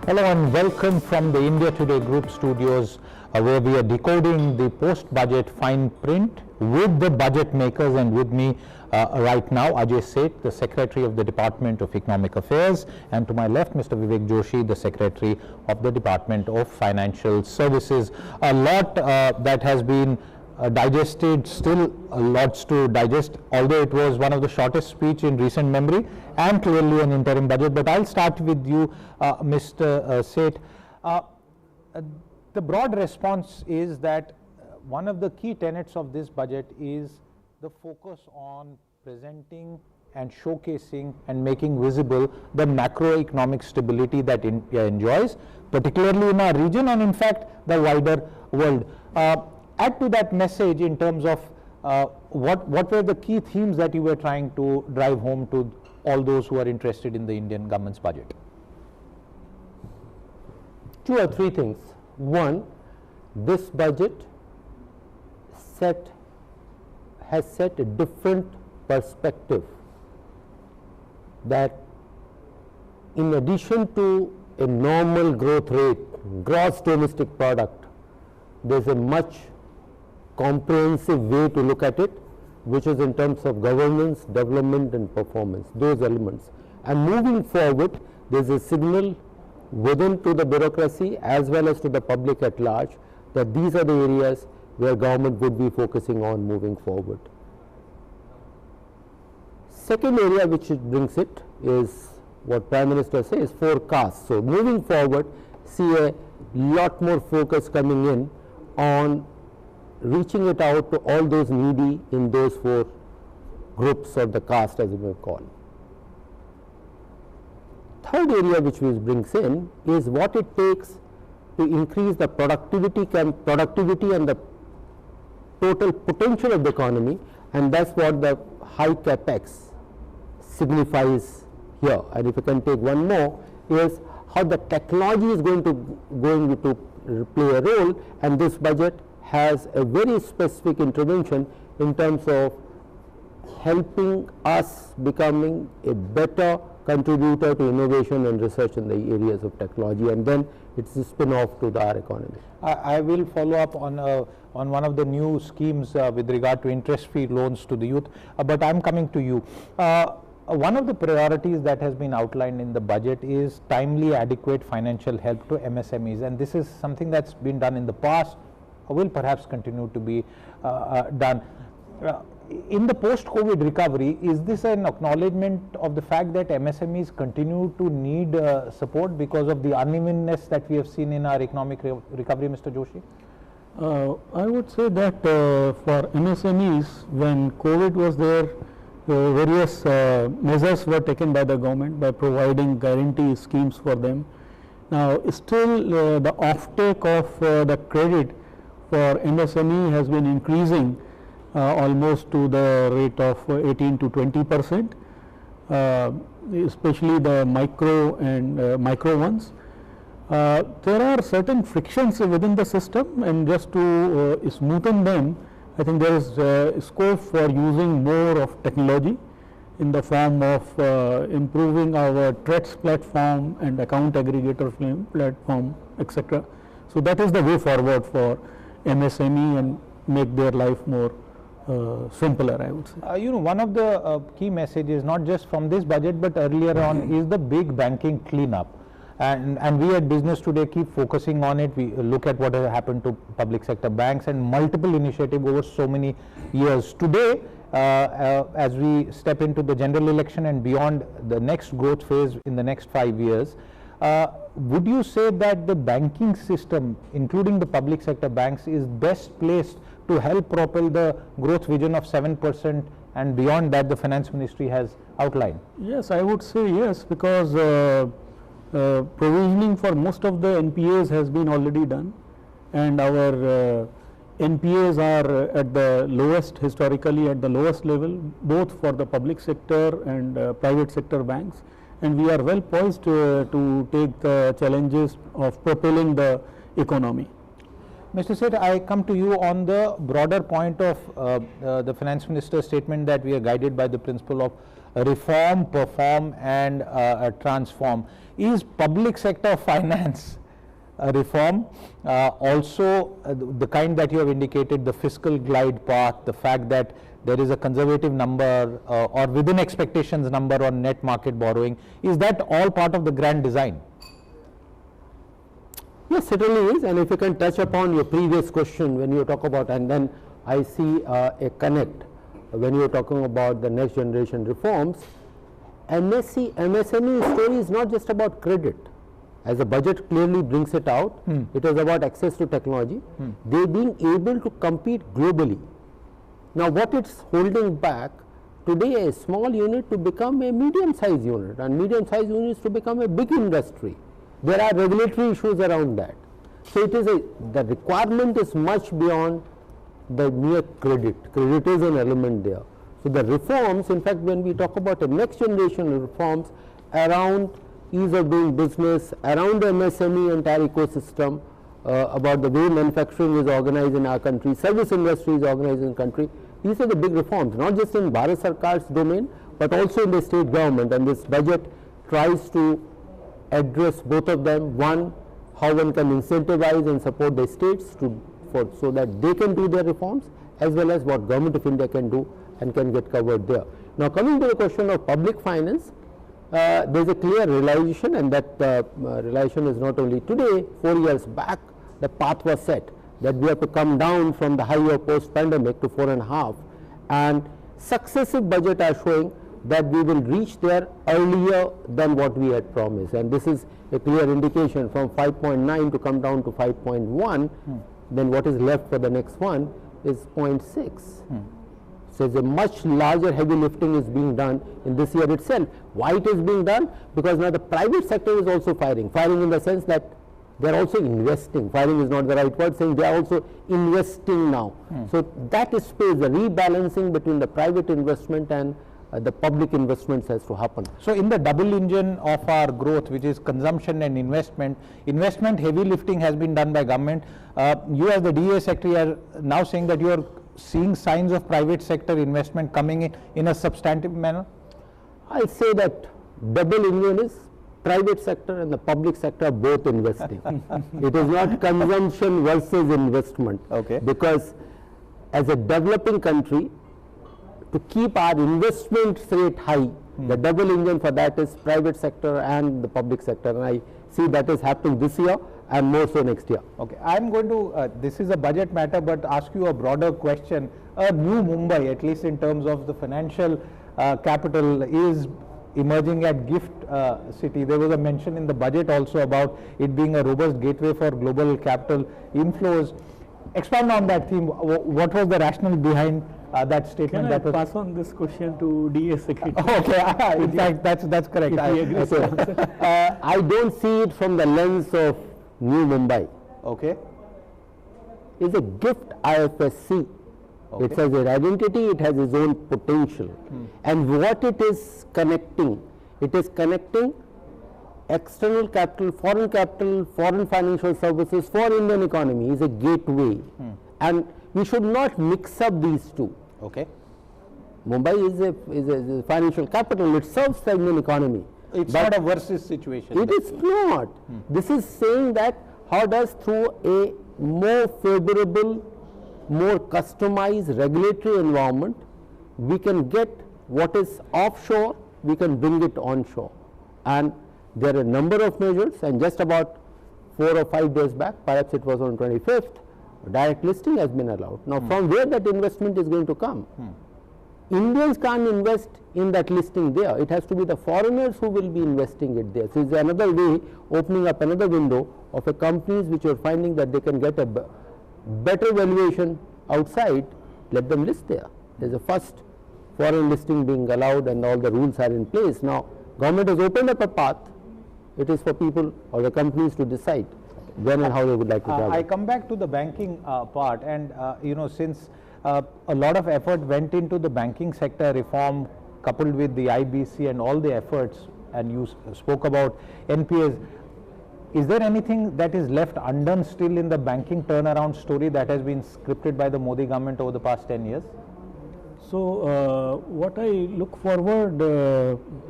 Hello and welcome from the India Today Group studios where we are decoding the post-budget fine print with the budget makers, and with me right now Ajay Seth, the Secretary of the Department of Economic Affairs, and to my left Mr. Vivek Joshi, the Secretary of the Department of Financial Services. A lot that has been digested, still lots to digest, although it was one of the shortest speech in recent memory and clearly an interim budget. But I'll start with you, Mr. Seth. The broad response is that one of the key tenets of this budget is the focus on presenting and showcasing and making visible the macroeconomic stability that India enjoys, particularly in our region and in fact the wider world. Add to that message in terms of what were the key themes that you were trying to drive home to all those who are interested in the Indian government's budget? Two or three things. One, this budget has set a different perspective, that in addition to a normal growth rate, gross domestic product, there's a much comprehensive way to look at it, which is in terms of governance, development and performance, those elements. And moving forward, there's a signal within to the bureaucracy as well as to the public at large that these are the areas where government would be focusing on moving forward. Second area which it brings it is what Prime Minister says, forecast. So moving forward, see a lot more focus coming in on reaching it out to all those needy in those four groups or the caste, as you may call. Third area which brings in is what it takes to increase the productivity and the total potential of the economy, and that's what the high capex signifies here. And if you can take one more, is how the technology is going to play a role, and this budget has a very specific intervention in terms of helping us becoming a better contributor to innovation and research in the areas of technology, and then it's a spin-off to our economy. I will follow up on one of the new schemes with regard to interest-free loans to the youth, but I'm coming to you. One of the priorities that has been outlined in the budget is timely, adequate financial help to MSMEs, and this is something that's been done in the past, will perhaps continue to be done. In the post-COVID recovery, is this an acknowledgement of the fact that MSMEs continue to need support because of the unevenness that we have seen in our economic recovery, Mr. Joshi? I would say that for MSMEs, when COVID was there, various measures were taken by the government by providing guarantee schemes for them. Now, still the offtake of the credit for MSME has been increasing almost to the rate of 18 to 20%, especially the micro and micro ones. There are certain frictions within the system, and just to smoothen them, I think there is scope for using more of technology in the form of improving our TREDS platform and account aggregator platform, etc. So that is the way forward for MSME and make their life more simpler, I would say. One of the key messages, not just from this budget but earlier on, is the big banking cleanup. And we at Business Today keep focusing on it. We look at what has happened to public sector banks and multiple initiatives over so many years. Today, as we step into the general election and beyond the next growth phase in the next 5 years, would you say that the banking system, including the public sector banks, is best placed to help propel the growth vision of 7% and beyond that the Finance Ministry has outlined? Yes, I would say yes, because provisioning for most of the NPAs has been already done, and our NPAs are at the lowest, historically at the lowest level, both for the public sector and private sector banks, and we are well poised to take the challenges of propelling the economy. Mr. Seth, I come to you on the broader point of the Finance Minister's statement that we are guided by the principle of reform, perform and transform. Is public sector finance reform also the kind that you have indicated, the fiscal glide path, the fact that there is a conservative number or within expectations number on net market borrowing, is that all part of the grand design? Yes, certainly is, and if you can touch upon your previous question when you talk about, and then I see a connect when you are talking about the next generation reforms. MSME story is not just about credit, as the budget clearly brings it out. It is about access to technology, they being able to compete globally. Now what it's holding back today, a small unit to become a medium sized unit, and medium sized units to become a big industry. There are regulatory issues around that. So it is the requirement is much beyond the mere credit. Credit is an element there. So the reforms, in fact, when we talk about the next generation reforms around ease of doing business, around the MSME entire ecosystem, about the way manufacturing is organized in our country, service industry is organized in the country, these are the big reforms, not just in Bharat Sarkar's domain, but also in the state government, and this budget tries to address both of them. One, how one can incentivize and support the states so that they can do their reforms, as well as what Government of India can do and can get covered there. Now coming to the question of public finance, there is a clear realization, and that realization is not only today, 4 years back the path was set that we have to come down from the high of post-pandemic to 4.5, and successive budget are showing that we will reach there earlier than what we had promised, and this is a clear indication from 5.9 to come down to 5.1, then what is left for the next one is 0.6. So it's a much larger heavy lifting is being done in this year itself. Why it is being done? Because now the private sector is also firing in the sense that they are also investing. Firing is not the right word, saying they are also investing now. So that is space, the rebalancing between the private investment and the public investments has to happen. So in the double engine of our growth, which is consumption and investment heavy lifting has been done by government. You as the DEA secretary are now saying that you are seeing signs of private sector investment coming in a substantive manner? I say that double engine is private sector and the public sector both investing. It is not consumption versus investment. Okay. Because as a developing country, to keep our investment rate high, the double engine for that is private sector and the public sector, and I see that is happening this year and more so next year. Okay, I am going to, this is a budget matter, but ask you a broader question. A new Mumbai, at least in terms of the financial capital, is emerging at gift city. There was a mention in the budget also about it being a robust gateway for global capital inflows. Expand on that theme. What was the rationale behind that statement? Can I pass on this question to DA Secretary? Okay, in fact that's correct. I don't see it from the lens of New Mumbai. Okay. It's a gift IFSC. Okay. It has an identity, it has its own potential. And what it is connecting external capital, foreign financial services for Indian economy is a gateway. And we should not mix up these two. Okay. Mumbai is a financial capital, it serves the Indian economy. It's not a versus situation. It is not. This is saying that how does through a more favorable, more customized regulatory environment, we can get what is offshore, we can bring it onshore. And there are a number of measures, and just about 4 or 5 days back, perhaps it was on 25th, direct listing has been allowed. Now from where that investment is going to come? Indians can't invest in that listing there. It has to be the foreigners who will be investing it there. So it's another way, opening up another window of a companies which are finding that they can get a better valuation outside, let them list there. There's a first foreign listing being allowed and all the rules are in place. Now government has opened up a path. It is for people or the companies to decide when and how they would like to travel. I come back to the banking part, and since a lot of effort went into the banking sector reform coupled with the IBC and all the efforts, and you spoke about NPAs, is there anything that is left undone still in the banking turnaround story that has been scripted by the Modi government over the past 10 years? So, what I look forward,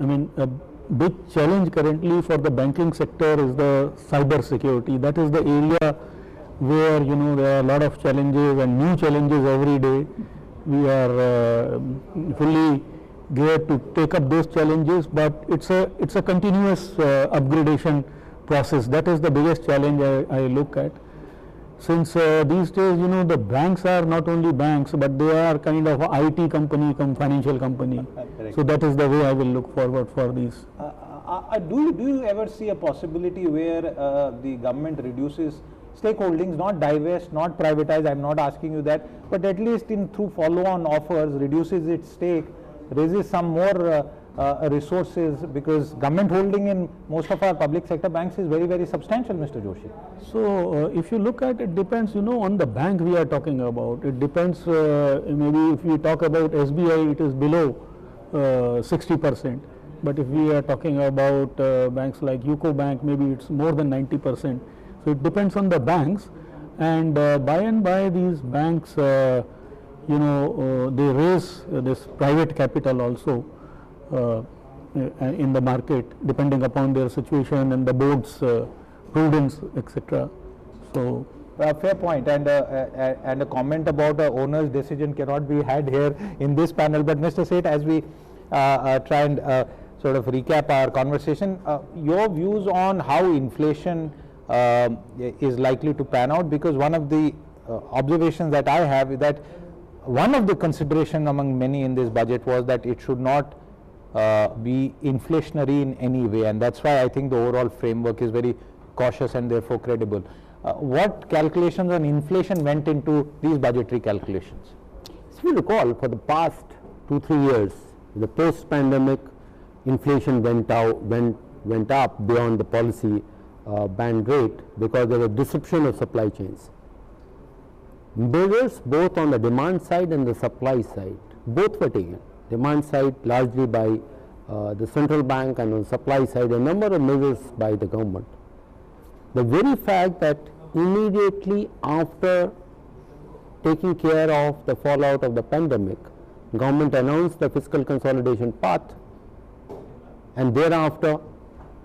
I mean, a big challenge currently for the banking sector is the cyber security. That is the area where, you know, there are a lot of challenges and new challenges every day. We are fully geared to take up those challenges, but it's a continuous upgradation process. That is the biggest challenge I look at. Since these days, you know, the banks are not only banks, but they are kind of a IT company, financial company. So that is the way I will look forward for these. Do you ever see a possibility where the government reduces stakeholdings, not divest, not privatize, I'm not asking you that, but at least through follow-on offers, reduces its stake, raises some more resources, because government holding in most of our public sector banks is very, very substantial, Mr. Joshi. So, if you look at it, depends, you know, on the bank we are talking about. It depends, maybe if we talk about SBI, it is below 60%. But if we are talking about banks like UCO Bank, maybe it's more than 90%. So, it depends on the banks, and by and by these banks, you know, they raise this private capital also in the market, depending upon their situation and the board's prudence, etc. So, fair point, and a comment about the owner's decision cannot be had here in this panel. But Mr. Seth, as we try and sort of recap our conversation, your views on how inflation is likely to pan out, because one of the observations that I have is that one of the consideration among many in this budget was that it should not be inflationary in any way, and that's why I think the overall framework is very cautious and therefore credible. What calculations on inflation went into these budgetary calculations? If you recall, for the past 2-3 years, the post-pandemic inflation went up beyond the policy band rate because there was disruption of supply chains. Measures both on the demand side and the supply side, both were taken. Demand side largely by the central bank, and on the supply side a number of measures by the government. The very fact that immediately after taking care of the fallout of the pandemic, government announced the fiscal consolidation path and thereafter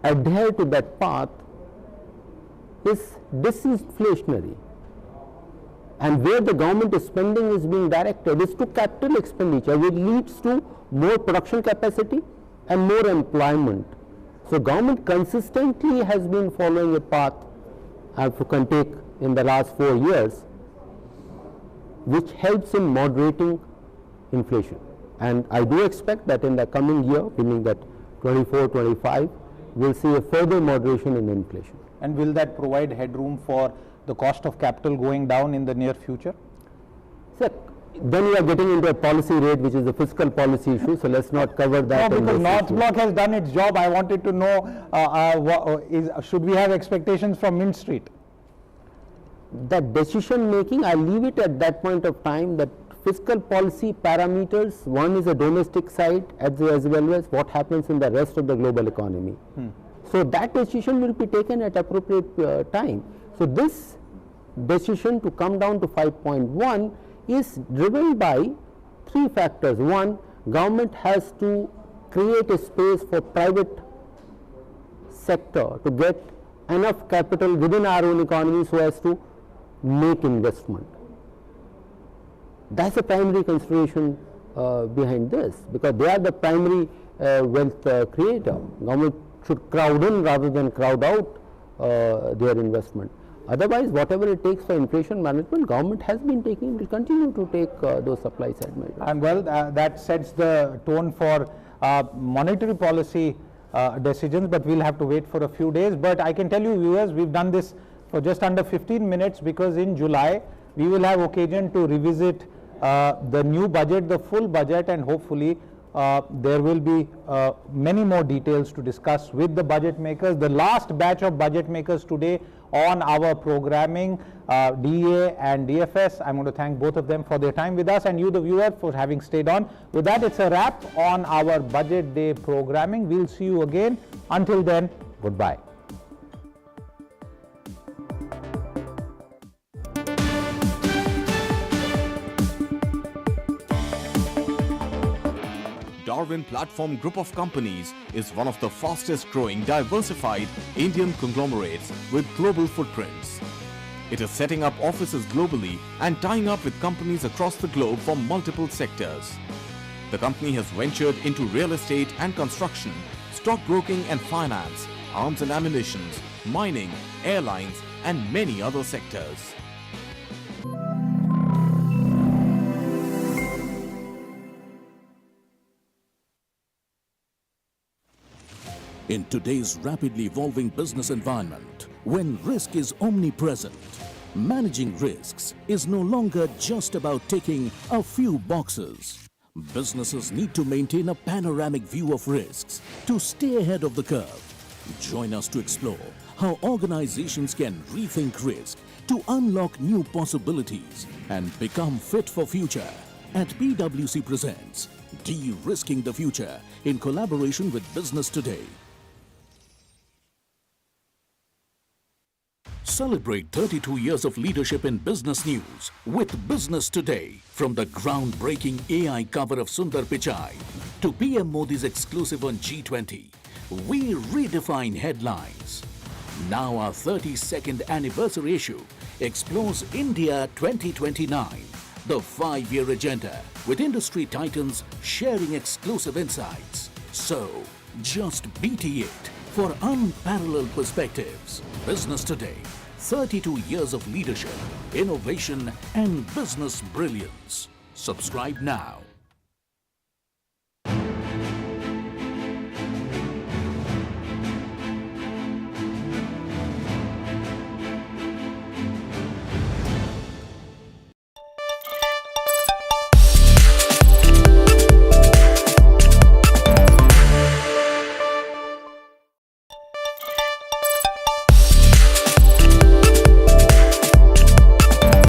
adhere to that path is disinflationary. And where the government is spending is being directed is to capital expenditure, which leads to more production capacity and more employment. So, government consistently has been following a path, if you can take in the last 4 years, which helps in moderating inflation. And I do expect that in the coming year, meaning that 24-25, we will see a further moderation in inflation. And will that provide headroom for the cost of capital going down in the near future? Sir, then we are getting into a policy rate, which is a fiscal policy issue, so let's not cover that. No, because North Block has done its job. I wanted to know, should we have expectations from Mint Street? That decision making, I leave it at that point of time. That fiscal policy parameters, one is a domestic side as well as what happens in the rest of the global economy. So that decision will be taken at appropriate time. So this decision to come down to 5.1 is driven by 3 factors. One, government has to create a space for private sector to get enough capital within our own economy so as to make investment. That's the primary consideration behind this, because they are the primary wealth creator. Government should crowd in rather than crowd out their investment. Otherwise, whatever it takes for inflation management, government has been taking, will continue to take those supply side measures. And well, that sets the tone for monetary policy decisions, but we'll have to wait for a few days. But I can tell you, viewers, we've done this for just under 15 minutes, because in July we will have occasion to revisit the new budget, the full budget, and hopefully there will be many more details to discuss with the budget makers. The last batch of budget makers today on our programming, DEA and DFS. I'm going to thank both of them for their time with us, and you, the viewer, for having stayed on. With that, it's a wrap on our Budget Day programming. We'll see you again. Until then, goodbye. Darwin Platform Group of Companies is one of the fastest growing diversified Indian conglomerates with global footprints. It is setting up offices globally and tying up with companies across the globe from multiple sectors. The company has ventured into real estate and construction, stockbroking and finance, arms and ammunition, mining, airlines and many other sectors. In today's rapidly evolving business environment, when risk is omnipresent, managing risks is no longer just about ticking a few boxes. Businesses need to maintain a panoramic view of risks to stay ahead of the curve. Join us to explore how organizations can rethink risk to unlock new possibilities and become fit for future. At PwC presents De-Risking the Future in collaboration with Business Today. Celebrate 32 years of leadership in business news with Business Today. From the groundbreaking AI cover of Sundar Pichai to PM Modi's exclusive on G20, we redefine headlines. Now our 32nd anniversary issue explores India 2029, the 5-year agenda with industry titans sharing exclusive insights. So, just BT it for unparalleled perspectives. Business Today. 32 years of leadership, innovation and business brilliance. Subscribe now.